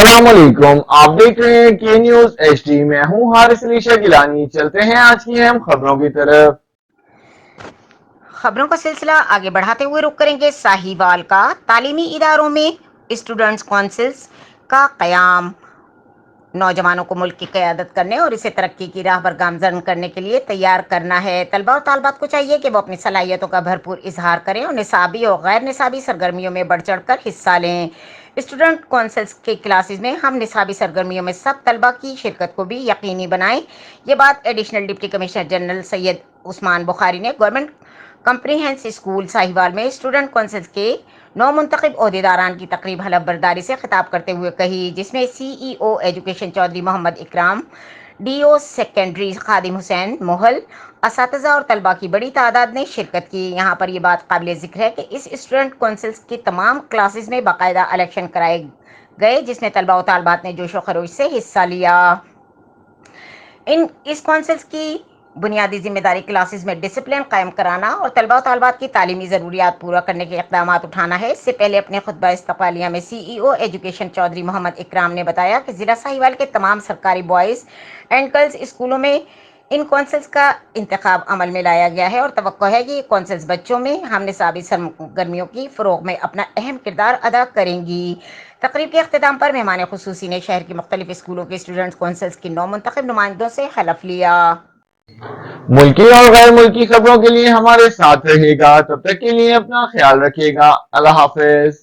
अस्सलाम वालेकुम। आप देख रहे हैं के न्यूज HD। मैं हूं हारिस अली गिलानी। चलते हैं आज की अहम खबरों की तरफ। खबरों का सिलसिला आगे बढ़ाते हुए रुख करेंगे साहिवाल का। तालीमी इदारों में स्टूडेंट्स काउंसिल्स का कयाम नौजवानों को मुल्क की क़यादत करने और इसे तरक्की की राह पर गामजन करने के लिए तैयार करना है। तलबा और तालबात को चाहिए कि वो अपनी सलाहियतों का भरपूर इजहार करें और निसाबी और गैर निसाबी सरगर्मियों में बढ़ चढ़ कर हिस्सा लें। स्टूडेंट काउंसिल्स के क्लासेस में हम निसाबी सरगर्मियों में सब तलबा की शिरकत को भी यकीनी बनाएं। ये बात additional deputy commissioner general Syed Usman Bukhari ने गवर्नमेंट कम्प्रीहेंसिव स्कूल साहिवाल में स्टूडेंट काउंसिल के नौ मुंतखब ओहदेदारान की तकरीब हलफ बर्दारी से खिताब करते हुए कही, जिसमें CEO education Chaudhary Mohammad Ikram, DO secondary खादिम हुसैन मोहल, असातिज़ा और तलबा की बड़ी तादाद ने शिरकत की। यहाँ पर यह बात काबिल जिक्र है कि इस स्टूडेंट काउंसिल्स की तमाम क्लासेस में बाकायदा इलेक्शन कराए गए, जिसमें तलबा और तालबात ने जोश व खरोश से हिस्सा लिया। इस काउंसिल्स की बुनियादी जिम्मेदारी क्लासेस में डिसिप्लिन कायम कराना और तलबा और तालबात की तालीमी ज़रूरियात पूरा करने के इक़दाम उठाना है। इससे पहले अपने खुतबा इस्तक़बालिया में CEO एजुकेशन चौधरी मोहम्मद इकराम ने बताया कि ज़िला साहिवाल के तमाम सरकारी बॉयज़ एंड गर्ल्स स्कूलों में इन काउंसिल्स का इंतखाब अमल में लाया गया है और तवक्को है कि ये काउंसिल्स बच्चों में हम निसाबी सरगर्मियों की फ़रोग़ में अपना अहम किरदार अदा करेंगी। तकरीब के अख्तिताम पर मेहमान खुसूसी ने शहर के मुख्तलिफ स्कूलों के स्टूडेंट्स काउंसिल्स के 9 मुंतखब नुमाइंदों से हलफ लिया। मुल्की और गैर मुल्की खबरों के लिए हमारे साथ रहेगा। तब तक के लिए अपना ख्याल रखिएगा। अल्लाह हाफिज।